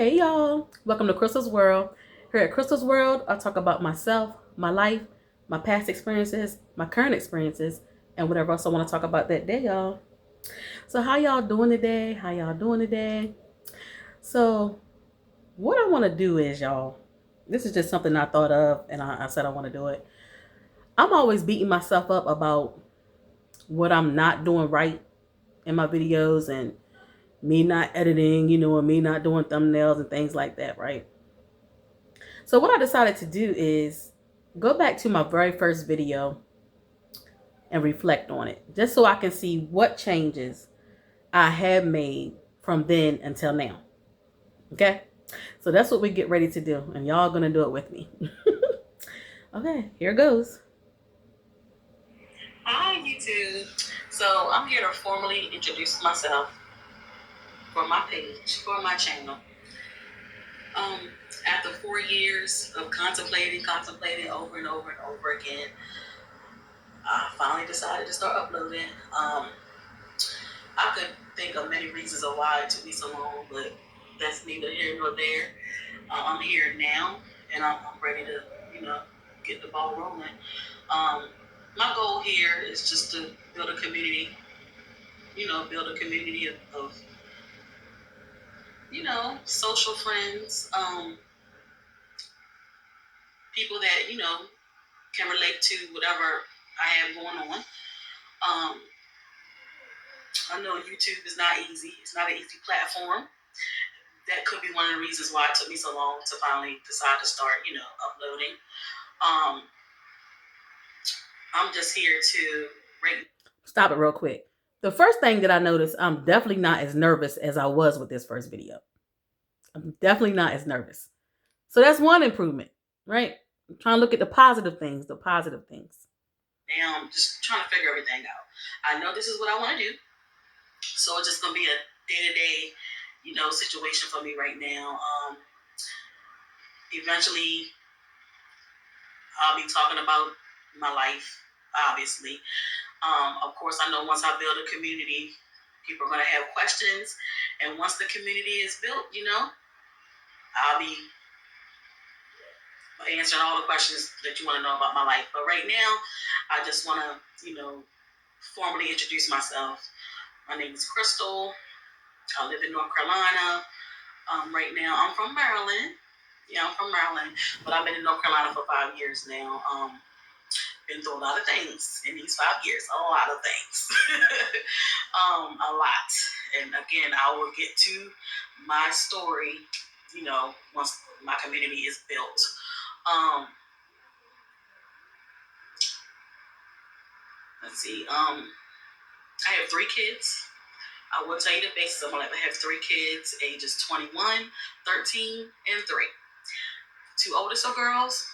Hey y'all, welcome to Crystal's World. Here at Crystal's World, I talk about myself, my life, my past experiences, my current experiences, and whatever else I want to talk about that day, y'all. So how y'all doing today? How y'all doing today? So what I want to do is, y'all, this is just something I thought of and I said I want to do it. I'm always beating myself up about what I'm not doing right in my videos and me not editing, and me not doing thumbnails and things like that, right? So what I decided to do is go back to my very first video and reflect on it, just so I can see what changes I have made from then until now. Okay? So that's what we get ready to do, and y'all gonna do it with me. Okay, here goes. Hi, YouTube. So I'm here to formally introduce myself for my page, for my channel. After 4 years of contemplating over and over and over again, I finally decided to start uploading. I could think of many reasons of why it took me so long, but that's neither here nor there. I'm here now, and I'm ready to, get the ball rolling. My goal here is just to build a community, of social friends, people that, can relate to whatever I have going on. I know YouTube is not easy. It's not an easy platform. That could be one of the reasons why it took me so long to finally decide to start, uploading. I'm just here to Stop it real quick. The first thing that I noticed, I'm definitely not as nervous as I was with this first video. I'm definitely not as nervous. So that's one improvement, right? I'm trying to look at the positive things, Now I'm just trying to figure everything out. I know this is what I want to do. So it's just going to be a day-to-day, situation for me right now. Eventually, I'll be talking about my life, obviously. Of course, I know once I build a community, people are going to have questions. And once the community is built, I'll be answering all the questions that you want to know about my life. But right now, I just want to, formally introduce myself. My name is Crystal. I live in North Carolina. Right now, I'm from Maryland. Yeah, I'm from Maryland, but I've been in North Carolina for 5 years now. Been through a lot of things in these 5 years, a lot of things, a lot. And again, I will get to my story, once my community is built. Let's see. I have 3 kids. I will tell you the basis of my life. I have 3 kids, ages 21, 13, and 3. 2 oldest are girls.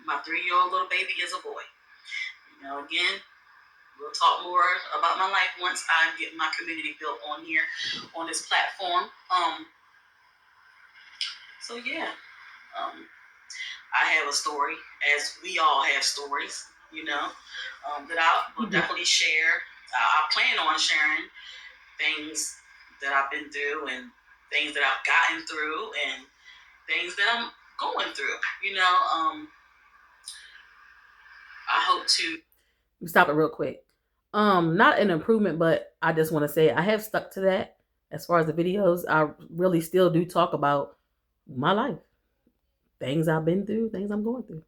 My 3-year-old little baby is a boy. Again, we'll talk more about my life once I get my community built on here, on this platform. So yeah, I have a story, as we all have stories, that I will definitely share. I plan on sharing things that I've been through and things that I've gotten through and things that I'm going through. I hope to stop it real quick. Not an improvement, but I just want to say I have stuck to that. As far as the videos, I really still do talk about my life, things I've been through, things I'm going through.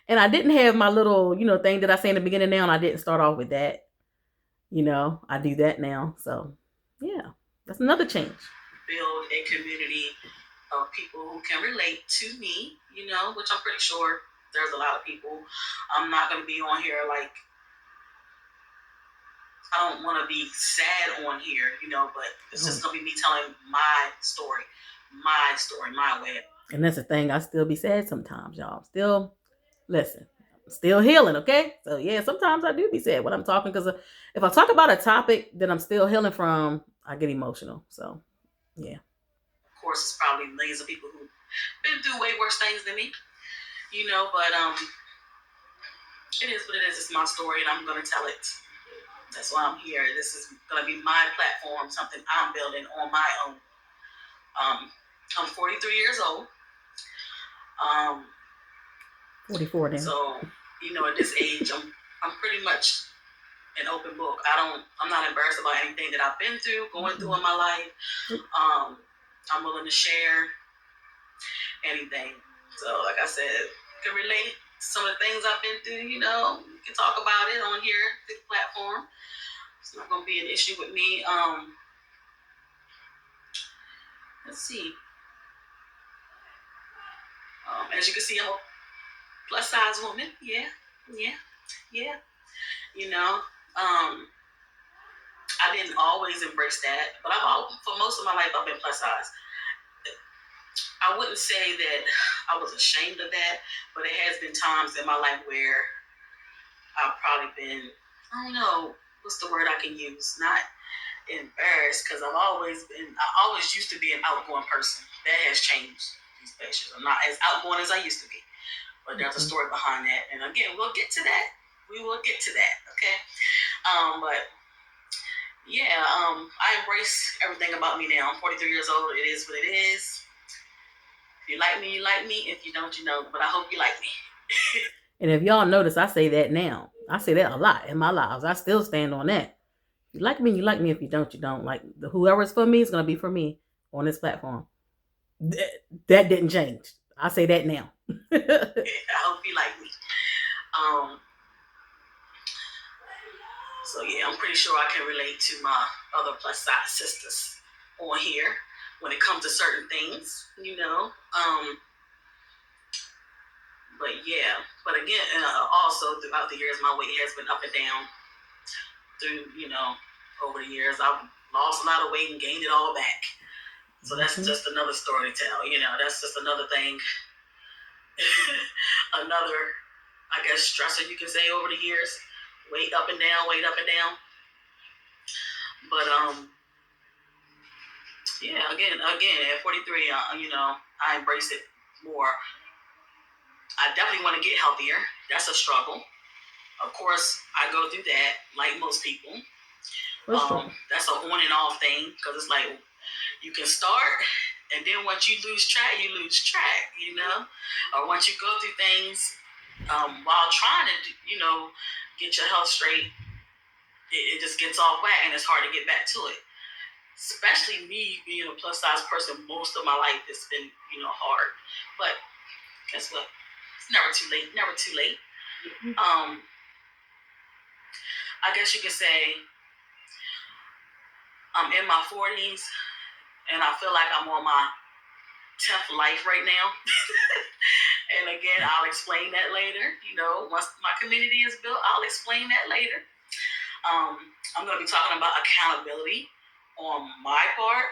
And I didn't have my little, thing that I say in the beginning now, and I didn't start off with that. I do that now. So, yeah, that's another change. Build a community of people who can relate to me, which I'm pretty sure there's a lot of people. I'm not going to be on here like, I don't want to be sad on here, but it's just going to be me telling my story, my way. And that's the thing. I still be sad sometimes, y'all. Still, listen, still healing, okay? So, yeah, sometimes I do be sad when I'm talking, because if I talk about a topic that I'm still healing from, I get emotional. So, yeah. Of course, it's probably millions of people who've been through way worse things than me, but it is what it is. It's my story, and I'm going to tell it. That's why I'm here. This is going to be my platform, something I'm building on my own. I'm 43 years old. 44 now. So, at this age, I'm pretty much an open book. I'm not embarrassed about anything that I've been through, going through in my life. I'm willing to share anything. So, like I said, can relate to some of the things I've been through. You can talk about it on here, this platform. It's not gonna be an issue with me. Let's see. As you can see, I'm a plus size woman. Yeah. You know, I didn't always embrace that, but for most of my life I've been plus size. I wouldn't say that I was ashamed of that, but it has been times in my life where I've probably been, I don't know, what's the word I can use? Not embarrassed, because I always used to be an outgoing person. That has changed these past years. I'm not as outgoing as I used to be, but there's a story behind that. And again, we'll get to that. We will get to that, okay? But yeah, I embrace everything about me now. I'm 43 years old. It is what it is. If you like me, you like me. If you don't, you know. But I hope you like me. And if y'all notice, I say that now. I say that a lot in my lives. I still stand on that. If you like me, you like me. If you don't, you don't. Like, whoever's for me is going to be for me on this platform. That didn't change. I say that now. I hope you like me. So yeah, I'm pretty sure I can relate to my other plus size sisters on here when it comes to certain things, But yeah, but again, also throughout the years, my weight has been up and down. Over the years, I've lost a lot of weight and gained it all back. So that's just another story to tell. That's just another thing, another, I guess, stressor you can say over the years. Weight up and down, weight up and down. But yeah, again, at 43, I embrace it more. I definitely want to get healthier. That's a struggle. Of course, I go through that like most people. That's a on and off thing, because it's like you can start, and then once you lose track, Or once you go through things while trying to, get your health straight, it just gets off whack, and it's hard to get back to it. Especially me being a plus size person, most of my life it's been, hard. But guess what? It's never too late. Never too late. I guess you could say I'm in my 40s, and I feel like I'm on my 10th life right now. And again, I'll explain that later. Once my community is built, I'll explain that later. I'm going to be talking about accountability on my part.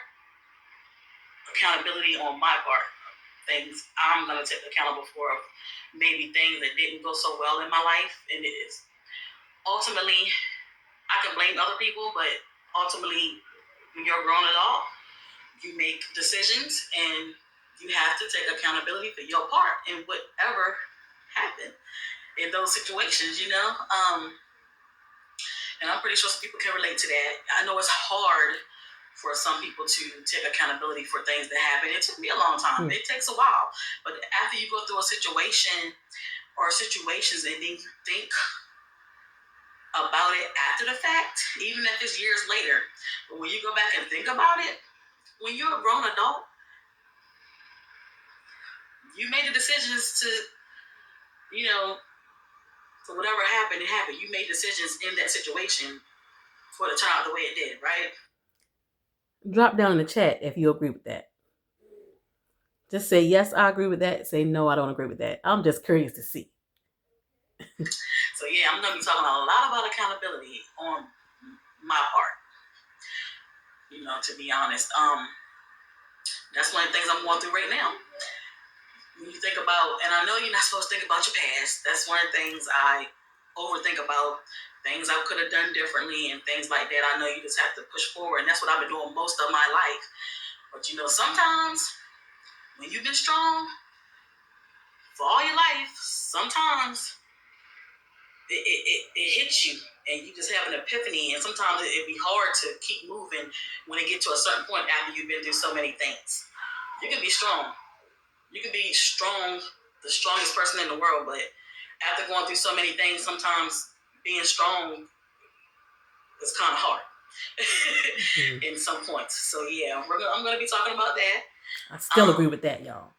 Things I'm going to take accountable for, maybe things that didn't go so well in my life. And it is ultimately, I can blame other people, but ultimately, when you're a grown adult, you make decisions and you have to take accountability for your part in whatever happened in those situations, and I'm pretty sure some people can relate to that. I know it's hard for some people to take accountability for things that happen. It took me a long time. It takes a while. But after you go through a situation or situations, and then you think about it after the fact, even if it's years later, but when you go back and think about it, when you're a grown adult, you made the decisions to, for whatever happened, it happened. You made decisions in that situation for it to turn out the way it did, right? Drop down in the chat if you agree with that. Just say, yes, I agree with that. Say, no, I don't agree with that. I'm just curious to see. So yeah, I'm going to be talking a lot about accountability on my part. To be honest, that's one of the things I'm going through right now. When you think about, and I know you're not supposed to think about your past. That's one of the things I overthink about, things I could have done differently and things like that. I know you just have to push forward, and that's what I've been doing most of my life. But sometimes when you've been strong for all your life, sometimes it hits you and you just have an epiphany, and sometimes it'd be hard to keep moving when it gets to a certain point after you've been through so many things. You can be strong. You can be strong, the strongest person in the world, but after going through so many things, sometimes being strong is kind of hard in some points. So yeah, I'm gonna be talking about that. I still agree with that, y'all.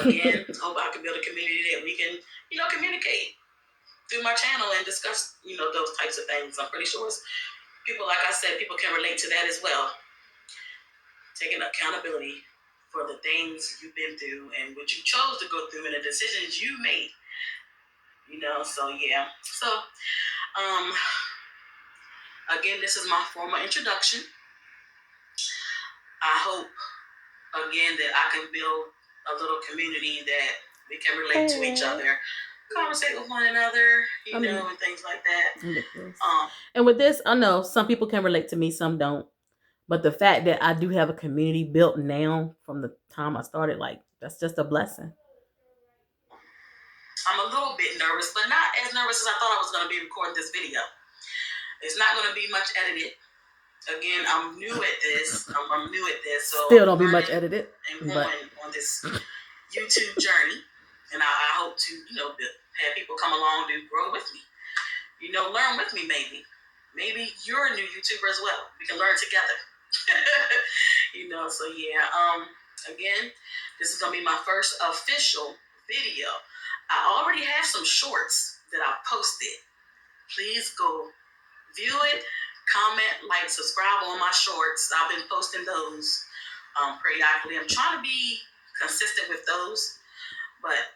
Again, hope I can build a community that we can, communicate through my channel and discuss, those types of things. I'm pretty sure people, like I said, people can relate to that as well. Taking accountability for the things you've been through and what you chose to go through and the decisions you made. So yeah. So again, this is my formal introduction. I hope again that I can build a little community that we can relate to each other, conversate with one another, and things like that. And with this, I know some people can relate to me, some don't. But the fact that I do have a community built now from the time I started, like, that's just a blessing. I'm a little bit nervous, but not as nervous as I thought I was going to be recording this video. It's not going to be much edited. Again, I'm new at this. I'm new at this. So still don't be much edited. And on this YouTube journey. And I hope to, have people come along and grow with me. Learn with me maybe. Maybe you're a new YouTuber as well. We can learn together. So yeah. Again, this is going to be my first official video. I already have some shorts that I posted. Please go view it, comment, like, subscribe on my shorts. I've been posting those periodically. I'm trying to be consistent with those, but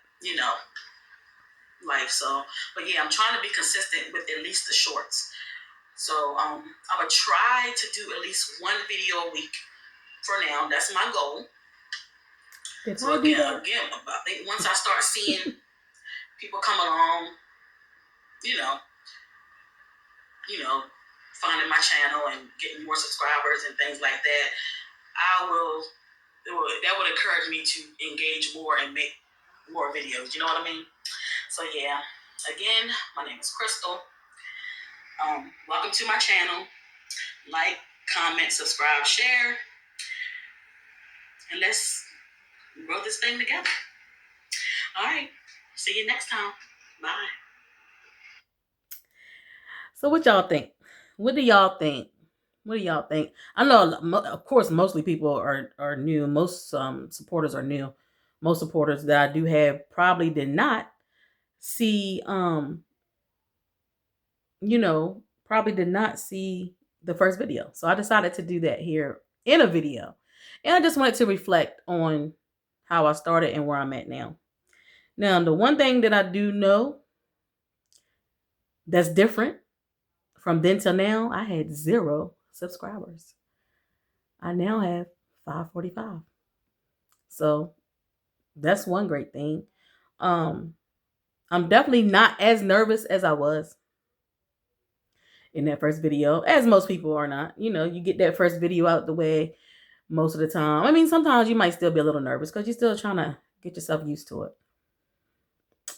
but yeah, I'm trying to be consistent with at least the shorts. So I'm gonna try to do at least one video a week for now. That's my goal. So again, I think once I start seeing people come along, finding my channel and getting more subscribers and things like that, that would encourage me to engage more and make more videos. You know what I mean? So yeah, again, my name is Crystal. Welcome to my channel. Like, comment, subscribe, share, and let's grow this thing together. All right. See you next time. Bye. So what y'all think? What do y'all think? What do y'all think? I know, of course, mostly people are new. Most supporters are new. Most supporters that I do have probably did not see, probably did not see the first video. So I decided to do that here in a video. And I just wanted to reflect on how I started and where I'm at now. Now, the one thing that I do know that's different from then till now, I had 0 subscribers. I now have 545. So that's one great thing. I'm definitely not as nervous as I was in that first video, as most people are not. You get that first video out the way most of the time. I mean, sometimes you might still be a little nervous because you're still trying to get yourself used to it.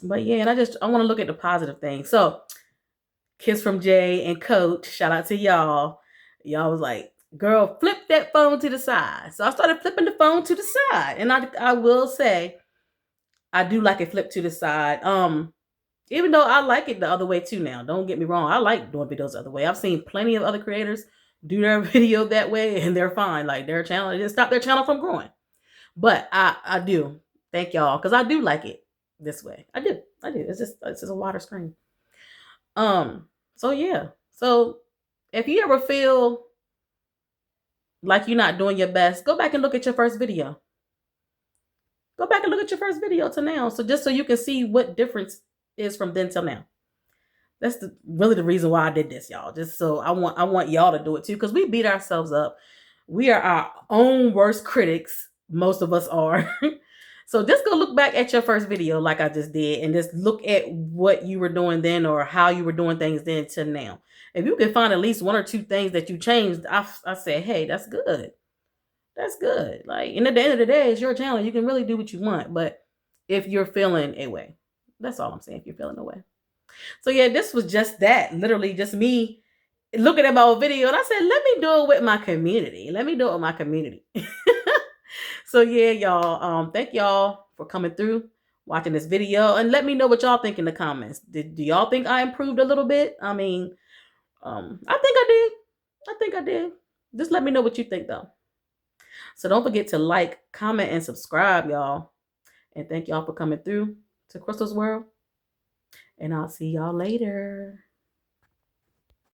But yeah, and I want to look at the positive things. So, Kiss from Jay and Coach, shout out to y'all. Y'all was like, girl, flip that phone to the side. So I started flipping the phone to the side. And I will say, I do like it flipped to the side. Even though I like it the other way too now. Don't get me wrong. I like doing videos the other way. I've seen plenty of other creators do their video that way and they're fine. Like, their channel, it didn't stop their channel from growing. But I do. Thank y'all. Because I do like it this way. I do. It's just a wider screen. So yeah. So if you ever feel like you're not doing your best, go back and look at your first video. Go back and look at your first video to now. So just so you can see what difference is from then till now. That's really the reason why I did this, y'all. Just so I want y'all to do it too, because we beat ourselves up. We are our own worst critics. Most of us are. So just go look back at your first video like I just did and just look at what you were doing then or how you were doing things then to now. If you can find at least 1 or 2 things that you changed, I say, hey, that's good. That's good. Like, and at the end of the day, it's your channel. You can really do what you want. But if you're feeling a way, that's all I'm saying, if you're feeling a way. So yeah, this was just that. Literally just me looking at my old video. And I said, let me do it with my community. Let me do it with my community. So yeah, y'all. Thank y'all for coming through, watching this video, and let me know what y'all think in the comments. Do y'all think I improved a little bit? I mean, I think I did. I think I did. Just let me know what you think though. So don't forget to like, comment, and subscribe, y'all. And thank y'all for coming through to Crystal's World. And I'll see y'all later.